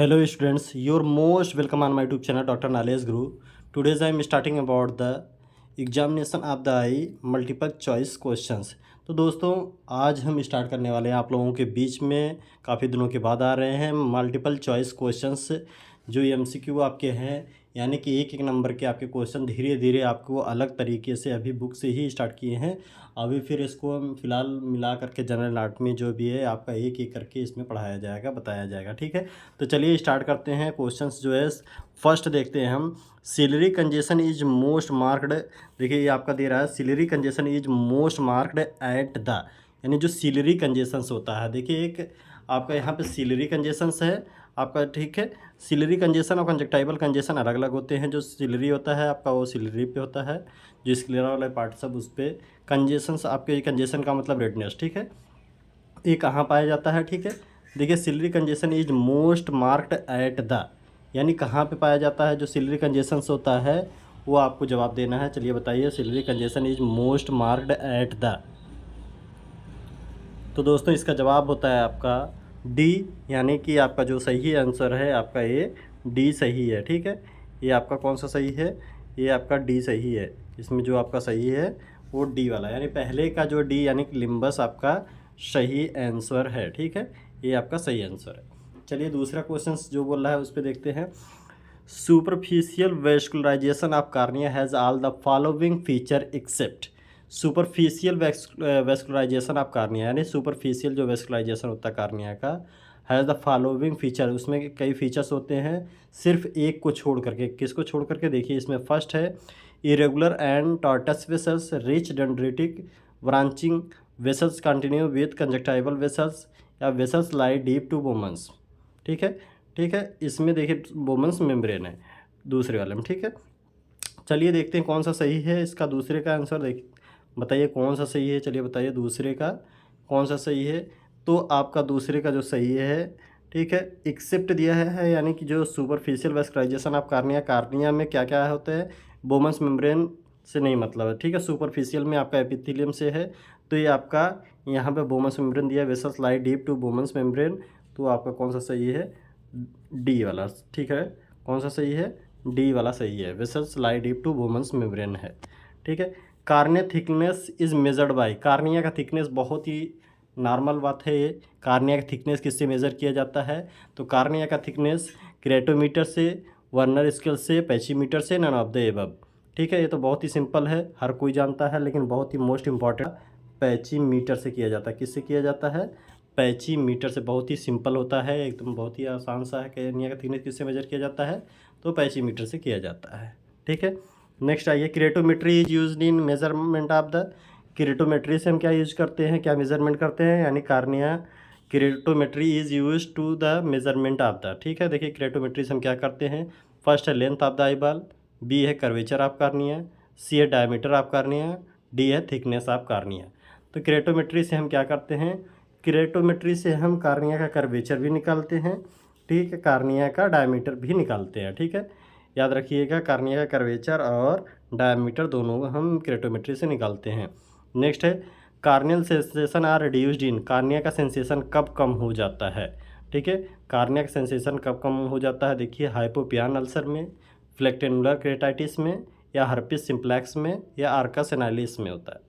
Hello students, you're most welcome on my YouTube channel Dr. Knowledge Guru. Today I am starting about the examination of the I multiple choice questions. तो दोस्तों आज हम start करने वाले हैं आप लोगों के बीच में, काफ़ी दिनों के बाद आ रहे हैं मल्टीपल चॉइस क्वेश्चंस जो एमसीक्यू आपके हैं, यानी कि एक एक नंबर के आपके क्वेश्चन धीरे धीरे आपको अलग तरीके से अभी बुक से ही स्टार्ट किए हैं। अभी फिर इसको हम फिलहाल मिला करके जनरल नॉलेज में जो भी है आपका एक एक करके इसमें पढ़ाया जाएगा, बताया जाएगा। ठीक है, तो चलिए स्टार्ट करते हैं। क्वेश्चंस जो है फर्स्ट देखते हैं हम। Ciliary congestion is most marked, देखिए ये आपका दे रहा है ciliary congestion is most marked at the, यानी जो सिलरी कंजेशंस होता है, देखिए एक आपका यहाँ पे सिलरी कंजेशंस है आपका। ठीक है, सिलरी कंजेशन और कंजक्टाइवल कंजेशन अलग अलग होते हैं। जो सिलरी होता है आपका वो सिलरी पे होता है, जो स्क्लेरा वाला पार्ट सब उस पर। कंजेशंस आपके, कंजेशन का मतलब रेडनेस। ठीक है, ये कहाँ पाया जाता है? ठीक है, देखिए ciliary congestion is most marked at the, यानी कहाँ पे पाया जाता है? जो सिलरी कंजेशंस होता है वो आपको जवाब देना है। चलिए बताइए, ciliary congestion is most marked at the. तो दोस्तों इसका जवाब होता है आपका डी, यानी कि आपका जो सही आंसर है आपका ये डी सही है। ठीक है, ये आपका कौन सा सही है? ये आपका डी सही है। इसमें जो आपका सही है वो डी वाला, यानी पहले का जो डी यानी कि लिम्बस आपका सही आंसर है। ठीक है, ये आपका सही आंसर है। चलिए दूसरा क्वेश्चन जो बोल रहा है उस पर देखते हैं। Superficial vascularisation of cornea has all the following feature except. Superficial vascularisation of cornea, यानी सुपरफिशियल जो वेस्कुलराइजेशन होता है कार्निया का, हैज़ द फॉलोइंग फीचर, उसमें कई फीचर्स होते हैं सिर्फ एक को छोड़ करके। किसको छोड़ करके? देखिए इसमें फर्स्ट है irregular and tortuous vessels, rich dendritic branching vessels continue with conjunctival vessels, या vessels lie deep to Bowman's. ठीक है, ठीक है, इसमें देखिए बोमन्स मेम्ब्रेन है दूसरे वाले में। ठीक है, चलिए देखते हैं कौन सा सही है इसका। दूसरे का आंसर देखिए, बताइए कौन सा सही है। चलिए बताइए दूसरे का कौन सा सही है। तो आपका दूसरे का जो सही है, ठीक है, एक्सेप्ट दिया है, यानी कि जो superficial vascularisation of cornea, cornea में क्या क्या होता है? बोमन्स मेम्ब्रेन से नहीं मतलब है। ठीक है, सुपरफिशियल में आपका एपिथेलियम से है, तो ये आपका यहाँ पे बोमन्स मेम्ब्रेन दिया, vessels lie deep to Bowman's membrane. तो आपका कौन सा सही है? डी वाला। ठीक है, कौन सा सही है? डी वाला सही है, vessels lie deep to Bowman's membrane है। ठीक है, cornea thickness is measured by, cornea का थिकनेस बहुत ही नॉर्मल बात है। ये कार्निया का थिकनेस किससे मेज़र किया जाता है? तो कार्निया का थिकनेस क्रेटोमीटर से, वर्नर स्केल से, पैचीमीटर से, नन ऑफ द एबव। ठीक है, ये तो बहुत ही सिंपल है, हर कोई जानता है, लेकिन बहुत ही मोस्ट इंपॉर्टेंट पैचीमीटर से किया जाता है। किससे किया जाता है? पैचीमीटर से। बहुत ही सिंपल होता है, एकदम बहुत ही आसान सा है। कार्निया का थिकनेस किससे मेजर किया जाता है? तो पैचीमीटर से किया जाता है। ठीक है, नेक्स्ट आइए, keratometry is used in measurement of the, keratometry से हम क्या यूज करते हैं, क्या मेजरमेंट करते हैं? यानी cornea keratometry is use to the measurement of the. ठीक है, देखिए क्रेटोमेट्री से हम क्या करते हैं। फर्स्ट है length of the eyeball, B है कर्वेचर ऑफ कार्निया, सी है डायमीटर ऑफ कार्निया, डी है थिकनेस ऑफ कार्निया। तो क्रेटोमेट्री से हम क्या करते हैं? क्रेटोमेट्री से हम कार्निया का कर्वेचर भी निकालते हैं, ठीक है, कार्निया का डायमीटर भी निकालते हैं। ठीक है, याद रखिएगा, कार्निया का कर्वेचर और डायमीटर दोनों हम क्रेटोमेट्री से निकालते हैं। नेक्स्ट है corneal sensation are reduced in, cornea का सेंसेशन कब कम हो जाता है? ठीक है, कार्निया का सेंसेशन कब कम हो जाता है? देखिए हाइपोपियान अल्सर में, फ्लेक्टेनुलर केराटिटिस में, या हर्पिस सिम्प्लेक्स में, या आर्कस एनालिस में होता है।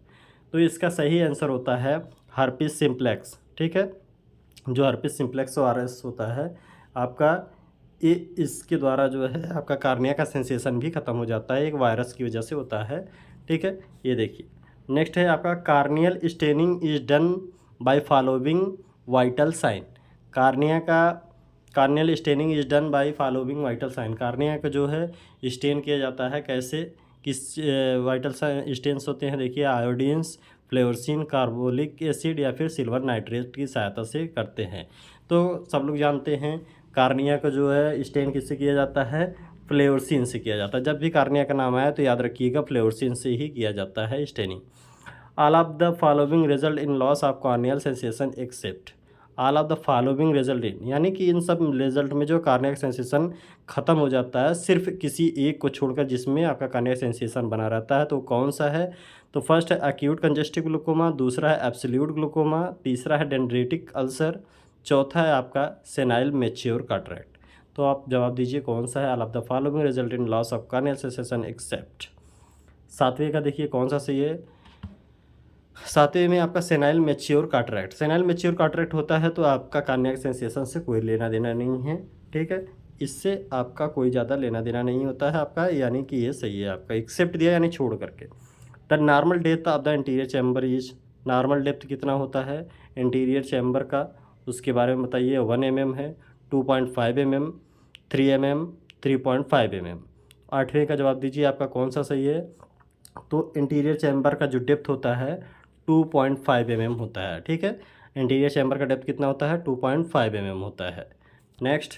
तो इसका सही आंसर होता है हर्पिस सिम्प्लेक्स। ठीक है, जो हर्पिस सिम्प्लेक्स और आरएस होता है आपका, ये इसके द्वारा जो है आपका कार्निया का सेंसेशन भी ख़त्म हो जाता है, एक वायरस की वजह से होता है। ठीक है, ये देखिए नेक्स्ट है आपका corneal staining is done by following vital sign. Cornea का corneal staining is done by following vital sign, cornea का जो है स्टेन किया जाता है कैसे, किस वाइटल स्टेन्स होते हैं? देखिए आयोडीन्स, फ्लेवरसिन, कार्बोलिक एसिड, या फिर सिल्वर नाइट्रेट की सहायता से करते हैं। तो सब लोग जानते हैं कार्निया का जो है स्टेन किससे किया जाता है? फ्लेवरसिन से किया जाता है। जब भी कार्निया का नाम आया तो याद रखिएगा फ्लेवरसिन से ही किया जाता है staining. All of the following result in loss of corneal sensation except, all of the following result in, यानी कि इन सब रिजल्ट में जो कार्नियल सेंसेशन ख़त्म हो जाता है सिर्फ किसी एक को छोड़कर, जिसमें आपका कार्नियल सेंसेशन बना रहता है। तो कौन सा है? तो फर्स्ट है एक्यूट कंजेस्टिव ग्लूकोमा, दूसरा है एब्सोल्यूट ग्लूकोमा, तीसरा है डेंड्रेटिक अल्सर, चौथा है आपका सेनाइल मैच्योर कैटरेक्ट। तो आप जवाब दीजिए कौन सा है। All of the following result in loss of corneal sensation except. सातवें का देखिए कौन सा सही है। सातवें में आपका senile mature cataract. Senile mature cataract होता है तो आपका कार्नियल सेंसेशन से कोई लेना देना नहीं है, ठीक है। इससे आपका कोई ज़्यादा लेना देना नहीं होता है आपका, यानी कि ये सही है आपका। एक्सेप्ट दिया यानी छोड़ करके। The normal depth of the interior chamber is, normal depth कितना होता है इंटीरियर चैम्बर का, उसके बारे में बताइए। 1 mm है, 2.5 mm, 3 mm, 3.5 mm। आठवें का जवाब दीजिए आपका कौन सा सही है। तो इंटीरियर चैम्बर का जो डेप्थ होता है 2.5 mm होता है, ठीक है। इंटीरियर चैम्बर का डेप्थ कितना होता है 2.5 mm होता है। Next,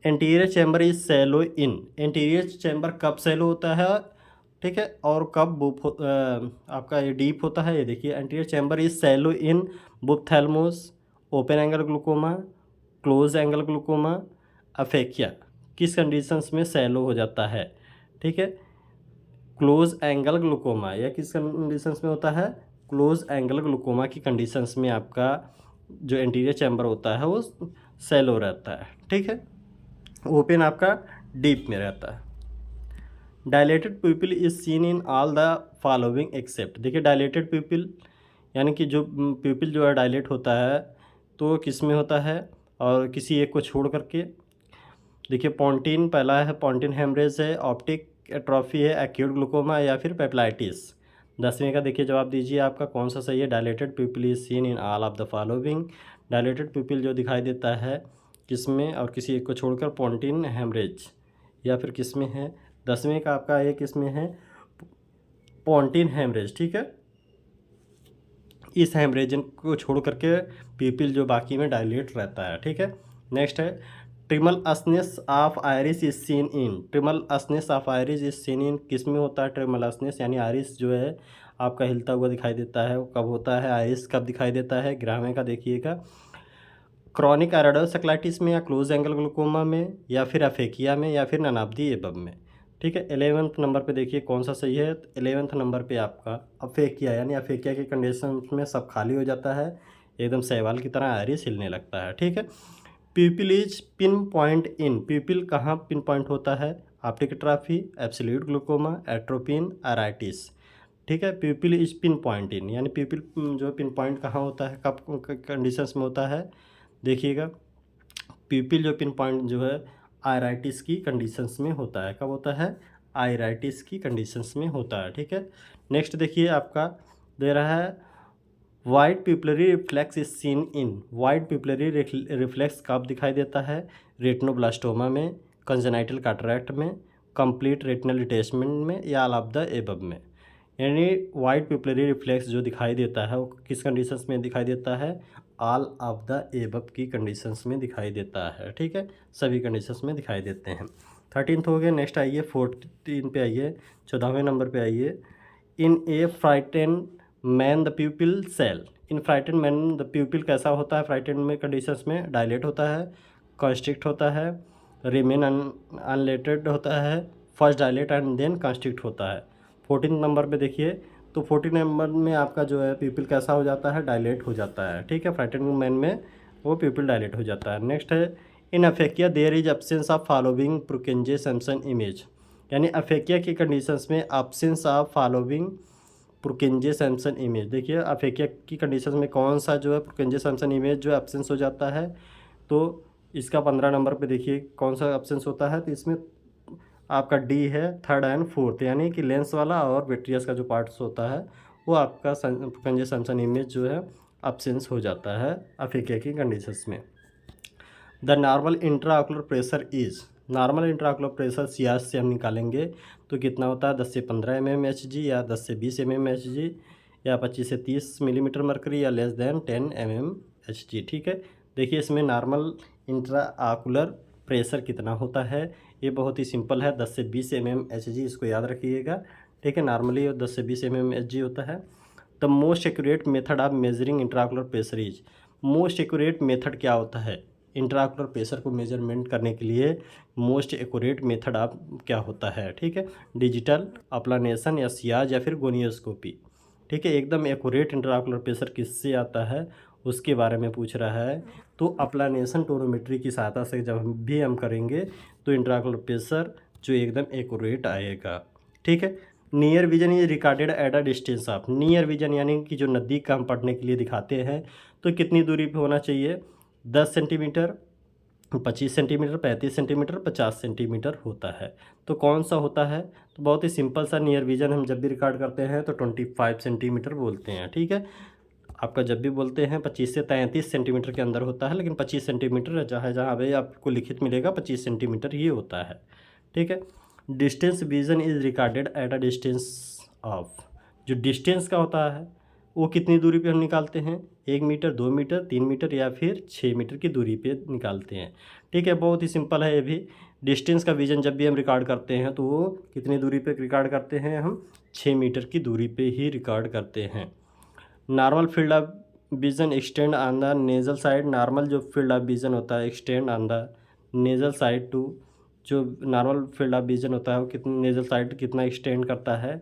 anterior chamber is shallow in. Anterior chamber कब सैलो होता है, ठीक है, और कब आपका ये डीप होता है। ये देखिए, anterior chamber is shallow in buphthalmos, open angle glaucoma, close angle glaucoma, aphakia. किस कंडीशंस में सैलो हो जाता है, ठीक है। क्लोज एंगल ग्लूकोमा, यह किस कंडीशंस में होता है, क्लोज एंगल ग्लूकोमा की कंडीशंस में आपका जो इंटीरियर चैम्बर होता है वो सैलो रहता है, ठीक है। ओपन आपका डीप में रहता है। Dilated प्यूपिल is seen in all the following except. देखिए, डायलेटेड प्यूपिल यानी कि जो प्यूपिल जो है डायलेट होता है तो किस में होता है, और किसी एक को छोड़ करके। देखिए, पॉन्टीन पहला है, पॉन्टीन हेमरेज है, ऑप्टिक एट्रोफी है, एक्यूट ग्लूकोमा या फिर पेप्लाइटिस। 10वें का देखिए जवाब दीजिए आपका कौन सा सही है। Dilated प्यूपिल is seen in all of the following. Dilated प्यूपिल जो दिखाई देता है किसमें, और किसी एक को छोड़कर, पॉन्टीन हेमरेज या फिर किसमें है। 10वें का आपका ये किसमें है, पॉन्टीन हेमरेज, ठीक है। इस हेमरेज को छोड़ करके प्यूपिल जो बाकी में डायलेट रहता है, ठीक है। नेक्स्ट है, tremulousness of iris is seen in. Tremulousness of iris is seen in किस में होता है। ट्रिमल असनेस यानी आयरिस जो है आपका हिलता हुआ दिखाई देता है, वो कब होता है, आयरिस कब दिखाई देता है। 11वें का देखिएगा, क्रॉनिक एराडोसेक्लाइटिस में, या क्लोज एंगल ग्लूकोमा में, या फिर अफेकिया में, या फिर नन ऑफ द एबव में, ठीक है। 11वें नंबर पे देखिए कौन सा सही है। 11वें नंबर पे आपका अफेकिया, यानी अफेकिया के कंडीशन में सब खाली हो जाता है, एकदम शैवाल की तरह आयरिस हिलने लगता है, ठीक है। Pupil is pin point in. Pupil कहाँ पिन पॉइंट होता है, optic atrophy, absolute glaucoma, atropine, iritis, ठीक है। Pupil is pin point in यानी प्यूपिल जो पिन पॉइंट कहाँ होता है, कब कंडीशंस में होता है। देखिएगा, प्यूपिल जो पिन पॉइंट जो है आयराइटिस की कंडीशंस में होता है। कब होता है, आयराइटिस की कंडीशंस में होता है, ठीक है। नेक्स्ट देखिए आपका दे रहा है, white pupillary reflex is seen in. White pupillary reflex कब दिखाई देता है, रेटिनोब्लास्टोमा में, कंजेनाइटल कैटरैक्ट में, कंप्लीट रेटिनल डिटैचमेंट में, या ऑल ऑफ द एबव में। यानी वाइट पिपलरी रिफ्लेक्स जो दिखाई देता है वो किस कंडीशंस में दिखाई देता है, ऑल ऑफ द एबव की कंडीशंस में दिखाई देता है, ठीक है। सभी कंडीशंस में दिखाई देते हैं। 13th हो गया। नेक्स्ट आइए 14 पे आइए, 14वें नंबर पे आइए। In a frightened man the pupil सेल। In frightened man the pupil कैसा होता है, फ्राइटेन में कंडीशंस में डायलेट होता है, कंस्ट्रिक्ट होता है, रिमेन अनलेटेड होता है, first dilate and then constrict होता है। 14 नंबर पे देखिए, तो 14 नंबर में आपका जो है प्यूपिल कैसा हो जाता है, डायलेट हो जाता है, ठीक है। फ्राइटेन मैन में वो प्यूपिल डायलेट हो जाता है। नेक्स्ट है, in aphakia there is absence of following Purkinje Sanson image. यानी अफेकिया की कंडीशंस में absence of following Purkinje Sanson image. देखिए, अफेकिया की कंडीशंस में कौन सा जो है प्रुकेंजे सैमसन इमेज जो एब्सेंस हो जाता है, तो इसका 15 नंबर पे देखिए कौन सा एब्सेंस होता है। तो इसमें आपका डी है, 3rd एंड 4th, यानी कि लेंस वाला और विट्रियस का जो पार्ट्स होता है वो आपका प्रुकेंजे सैमसन इमेज जो है एब्सेंस हो जाता है अफेकिया की कंडीशंस में। The normal intraocular pressure is. Normal intraocular pressure CR से हम निकालेंगे तो कितना होता है, 10 से 15 mmHg, या 10 से 20 mmHg, या 25 से 30 मिलीमीटर मरकरी, या लेस देन 10 mmHg, ठीक है। देखिए, इसमें नॉर्मल इंट्राऑकुलर प्रेशर कितना होता है, ये बहुत ही सिंपल है, 10 से 20 mmHg, इसको याद रखिएगा, ठीक है। नॉर्मली 10 से 20 mmHg होता है। The most accurate method of measuring intraocular pressure is. Most accurate method क्या होता है, इंट्राऑकुलर प्रेशर को मेजरमेंट करने के लिए मोस्ट एक्यूरेट मेथड आप क्या होता है, ठीक है। डिजिटल अप्लानेशन, या सियाज, या फिर गोनियोस्कोपी, ठीक है। एकदम एक्यूरेट इंट्राऑकुलर प्रेशर किससे आता है, उसके बारे में पूछ रहा है। तो अप्लानेशन टोनोमेट्री की सहायता से जब हम करेंगे तो इंट्राओकुलर प्रेशर जो एकदम एक्यूरेट आएगा। ठीक है। Near vision is recorded at a distance of, near vision यानी कि जो नज़दीक का हम पढ़ने के लिए दिखाते हैं तो कितनी दूरी पे होना चाहिए, 10 सेंटीमीटर, 25 सेंटीमीटर, 35 सेंटीमीटर, 50 सेंटीमीटर होता है। तो कौन सा होता है, तो बहुत ही सिंपल सा नियर विजन हम जब भी रिकॉर्ड करते हैं तो 25 सेंटीमीटर बोलते हैं। ठीक है। आपका जब भी बोलते हैं 25 से 33 सेंटीमीटर के अंदर होता है, लेकिन 25 सेंटीमीटर जहाँ जहाँ भाई आपको लिखित मिलेगा 25 सेंटीमीटर ही होता है। ठीक है। Distance vision is recorded at a distance of, जो डिस्टेंस का होता है वो कितनी दूरी पे हम निकालते हैं, 1 मीटर, 2 मीटर, 3 मीटर या फिर 6 मीटर की दूरी पे निकालते हैं। ठीक है। बहुत ही सिंपल है ये भी। डिस्टेंस का विजन जब भी हम रिकॉर्ड करते हैं तो वो कितनी दूरी पे रिकॉर्ड करते हैं, हम 6 मीटर की दूरी पे ही रिकॉर्ड करते हैं। Normal field of vision extend on the nasal side, normal जो फील्ड ऑफ विजन होता है extend on the nasal side to, जो नॉर्मल फील्ड ऑफ विजन होता है वो कितने नेजल साइड कितना एक्सटेंड करता है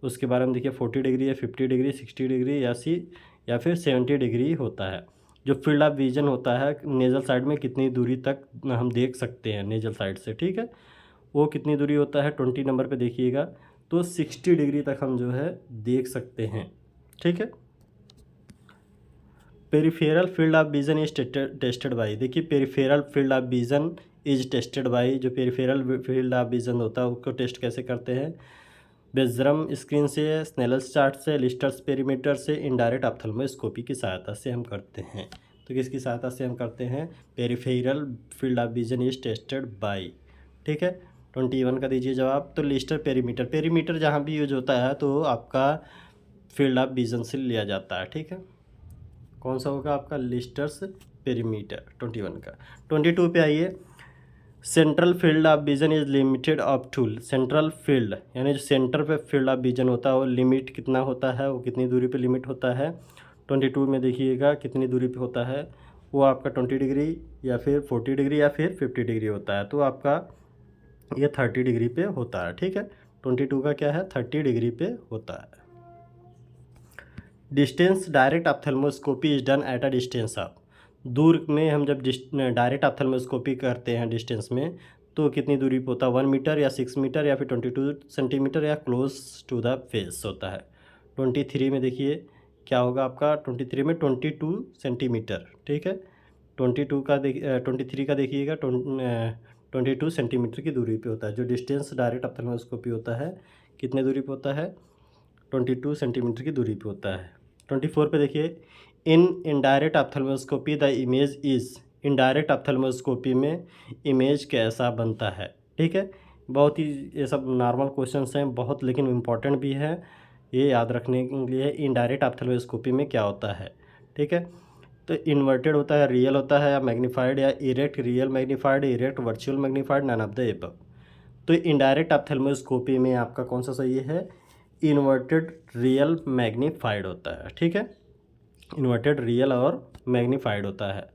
उसके बारे में देखिए। 40 डिग्री या 50 डिग्री, 60 डिग्री या फिर 70 डिग्री होता है। जो फील्ड ऑफ विजन होता है नेजल साइड में कितनी दूरी तक हम देख सकते हैं नेजल साइड से। ठीक है। वो कितनी दूरी होता है, 20 नंबर पे देखिएगा, तो 60 डिग्री तक हम जो है देख सकते हैं। ठीक है। Peripheral field of vision is tested by, देखिए peripheral field of vision is tested by, जो पेरिफेरल फील्ड ऑफ विजन होता है उसको टेस्ट कैसे करते हैं, बेज़रम स्क्रीन से, स्नेलर्स चार्ट से, लिस्टर्स पेरीमीटर से, इनडायरेक्ट ऑप्थेल्मोस्कोपी की सहायता से हम करते हैं। तो किसकी सहायता से हम करते हैं, peripheral field of vision is tested by. ठीक है। 21 का दीजिए जवाब। तो लिस्टर पेरीमीटर, पेरीमीटर जहाँ भी यूज होता है तो आपका फील्ड ऑफ विजन से लिया जाता है। ठीक है। कौन सा होगा आपका, लिस्टर्स पेरीमीटर 21 का। 22 पे आइए। Central field of vision is limited of tool, central field यानी जो सेंटर पे फील्ड ऑफ विजन होता है वो लिमिट कितना होता है, वो कितनी दूरी पे लिमिट होता है। 22 में देखिएगा कितनी दूरी पे होता है, वो आपका 20 डिग्री या फिर 40 डिग्री या फिर 50 डिग्री होता है। तो आपका ये 30 डिग्री पे होता है। ठीक है। 22 का क्या है, 30 डिग्री पे होता है। Distance direct ophthalmoscopy is done at a distance of, दूर में हम जब डायरेक्ट ऑप्थेल्मोस्कोपी करते हैं डिस्टेंस में तो कितनी दूरी पे होता है, 1 मीटर या 6 मीटर या फिर 22 सेंटीमीटर या क्लोज टू द फेस होता है। 23 में देखिए क्या होगा आपका, 23 में 22 सेंटीमीटर। ठीक है। 23 का देखिएगा 22 सेंटीमीटर की दूरी पे होता है। जो डिस्टेंस डायरेक्ट ऑप्थेल्मोस्कोपी होता है कितने दूरी पे होता है, 22 सेंटीमीटर की दूरी पे होता है। 24 पे देखिए, in indirect ophthalmoscopy the image is, indirect ophthalmoscopy में इमेज कैसा बनता है। ठीक है। बहुत ही ये सब नॉर्मल क्वेश्चंस हैं बहुत, लेकिन इम्पॉर्टेंट भी है, ये याद रखने के लिए इनडायरेक्ट ऑप्थेल्मोस्कोपी में क्या होता है। ठीक है। तो इन्वर्टेड होता है, रियल होता है या मैग्नीफाइड या erect, real magnified, erect, virtual magnified, none of the above. तो इनडायरेक्ट ऑप्थेल्मोस्कोपी में आपका कौन सा सही है, इन्वर्टेड रियल मैग्नीफाइड होता है। ठीक है। इन्वर्टेड रियल और मैग्नीफाइड होता है।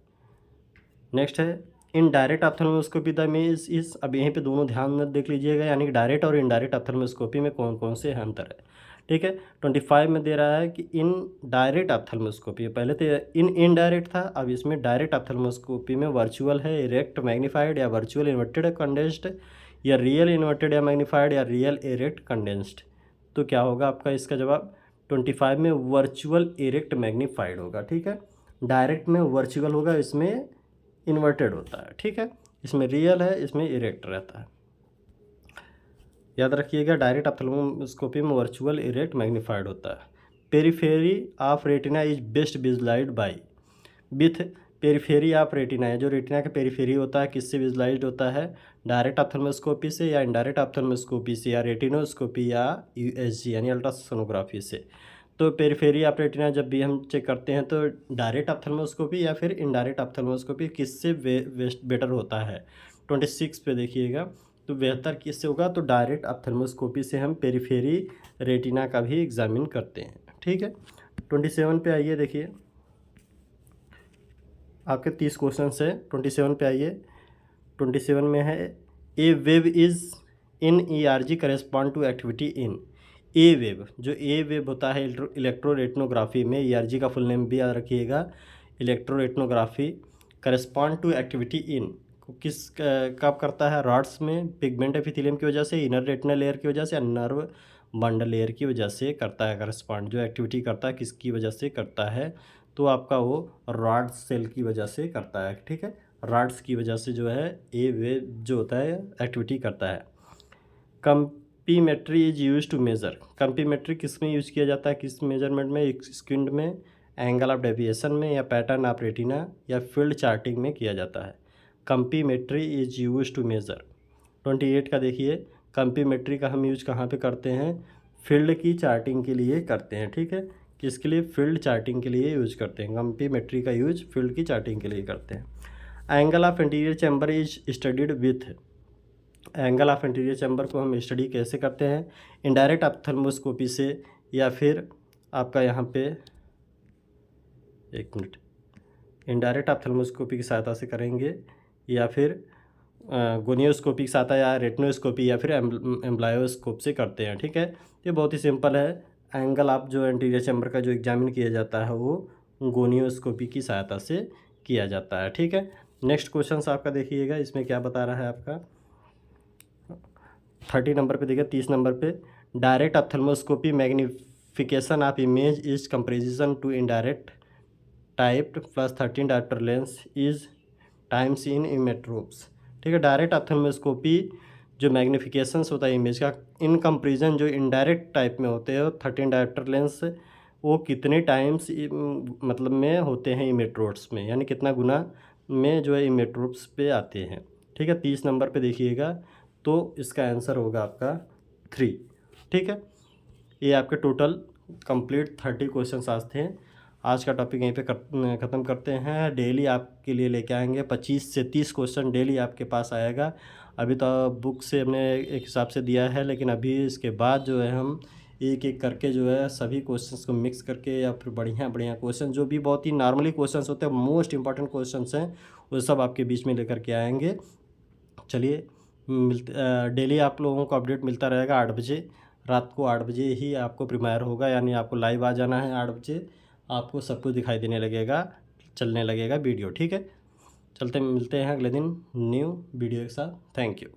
नेक्स्ट है in direct ophthalmoscopy the image इस, अब यहीं पे दोनों ध्यान में देख लीजिएगा, यानी कि डायरेक्ट और इनडायरेक्ट ऑप्थेल्मोस्कोपी में कौन कौन से अंतर है। ठीक है। 25 में दे रहा है कि इन डायरेक्ट ऑप्थेल्मोस्कोपी, पहले तो इन इनडायरेक्ट था, अब इसमें डायरेक्ट ऑप्थेल्मोस्कोपी में वर्चुअल है, इरेक्ट मैग्नीफाइड या वर्चुअल इन्वर्टेड कंडेंस्ड या रियल इन्वर्टेड या मैग्नीफाइड या रियल इरेक्ट कंडेंस्ड। तो क्या होगा आपका इसका जवाब, 25 में वर्चुअल इरेक्ट मैग्नीफाइड होगा। ठीक है। डायरेक्ट में वर्चुअल होगा, इसमें इन्वर्टेड होता है। ठीक है। इसमें रियल है, इसमें इरेक्ट रहता है। याद रखिएगा डायरेक्ट ऑप्थेल्मोस्कोपी में वर्चुअल इरेक्ट मैग्नीफाइड होता है। Periphery of retina is best visualised by, with periphery of retina है, जो रेटिना का पेरिफेरी होता है किससे विजुलाइज्ड होता है, डायरेक्ट ऑप्थेल्मोस्कोपी से या इनडायरेक्ट ऑप्थेल्मोस्कोपी से या रेटिनोस्कोपी या यूएसजी यानी अल्ट्रासोनोग्राफी से। तो पेरिफेरी ऑफ रेटिना जब भी हम चेक करते हैं तो डायरेक्ट ऑप्थेल्मोस्कोपी या फिर इनडायरेक्ट ऑप्थेल्मोस्कोपी किससे बेटर होता है। 26 पे देखिएगा, तो बेहतर किससे होगा, तो डायरेक्ट ऑप्थेल्मोस्कोपी से हम पेरिफेरी रेटिना का भी एग्जामिन करते हैं। ठीक है। 27 पे आइए, देखिए आपके 30 क्वेश्चन है। 27 पे आइए। 27 में है a wave is in ERG correspond to activity in, a wave, जो ए वेव होता है इलेक्ट्रोरेटिनोग्राफी में, ERG का फुल नेम भी याद रखिएगा, इलेक्ट्रोरेटिनोग्राफी करस्पॉन्ड टू एक्टिविटी इन, किस कब करता है? रॉड्स में पिगमेंट एपिथेलियम की वजह से, इनर रेटिनल लेयर की वजह से, या नर्व बंडल लेयर की वजह से करता है करस्पॉन्ड। जो एक्टिविटी करता है किसकी वजह से करता है? तो आपका वो रॉड्स सेल की वजह से करता है, ठीक है। रॉड्स की वजह से जो है ये वे जो होता है एक्टिविटी करता है। कंपीमेट्री इज यूज टू मेज़र, कंपीमेट्री किस में यूज़ किया जाता है, किस मेजरमेंट में? स्क्विंट में, एंगल ऑफ डेविएशन में, या पैटर्न ऑफ रेटिना, या फील्ड चार्टिंग में किया जाता है। कंपीमेट्री इज यूज टू मेज़र। 28 का देखिए, कंपीमेट्री का हम यूज कहाँ पे करते हैं? फील्ड की चार्टिंग के लिए करते हैं, ठीक है। किसके लिए? फील्ड चार्टिंग के लिए यूज करते हैं। कंपीमेट्री का यूज फील्ड की चार्टिंग के लिए करते हैं। Angle of anterior chamber is studied with, angle of anterior chamber को हम स्टडी कैसे करते हैं? इनडायरेक्ट ऑप्थेल्मोस्कोपी से, या फिर आपका यहाँ पे एक मिनट, इनडायरेक्ट ऑप्थेल्मोस्कोपी की सहायता से करेंगे, या फिर गोनियोस्कोपी की सहायता, या रेटिनोस्कोपी, या फिर एम्ब्लायोस्कोप से करते हैं, ठीक है। ये बहुत ही सिंपल है। एंगल ऑफ जो एंटीरियर चैम्बर का जो एग्जामिन किया जाता है वो गोनियोस्कोपी की सहायता से किया जाता है, ठीक है। नेक्स्ट क्वेश्चन आपका देखिएगा, इसमें क्या बता रहा है आपका 30 नंबर पे देखिए, 30 नंबर पे, direct ophthalmoscopy magnification of image is comparison to indirect typed plus 13 diopter lens is times in emmetropes, ठीक है। डायरेक्ट ऑप्थेल्मोस्कोपी जो मैग्निफिकेशंस होता है इमेज का, इन कंपेरिजन जो इनडायरेक्ट टाइप में होते हैं 13 डायप्टर लेंस, वो कितने टाइम्स मतलब में होते हैं इमेट्रोप्स में, यानी कितना गुना में जो है इमेट्रोप्स पे आते हैं, ठीक है। 30 नंबर पे देखिएगा, तो इसका आंसर होगा आपका 3, ठीक है। ये आपके टोटल कंप्लीट 30 क्वेश्चन आज थे। आज का टॉपिक यहीं पे ख़त्म करते हैं। डेली आपके लिए लेके आएंगे 25 से 30 क्वेश्चन डेली आपके पास आएगा। अभी तो बुक से हमने एक हिसाब से दिया है, लेकिन अभी इसके बाद जो है हम एक एक करके जो है सभी क्वेश्चंस को मिक्स करके, या फिर बढ़िया बढ़िया क्वेश्चन जो भी बहुत ही नॉर्मली क्वेश्चंस होते हैं, मोस्ट इंपॉर्टेंट क्वेश्चंस हैं, वो सब आपके बीच में लेकर के आएंगे। चलिए डेली आप लोगों को अपडेट मिलता रहेगा 8 बजे, रात को 8 बजे ही आपको प्रीमियर होगा, यानी आपको लाइव आ जाना है 8 बजे, आपको सब कुछ दिखाई देने लगेगा, चलने लगेगा वीडियो, ठीक है। चलते मिलते हैं अगले दिन न्यू वीडियो के साथ। Thank you.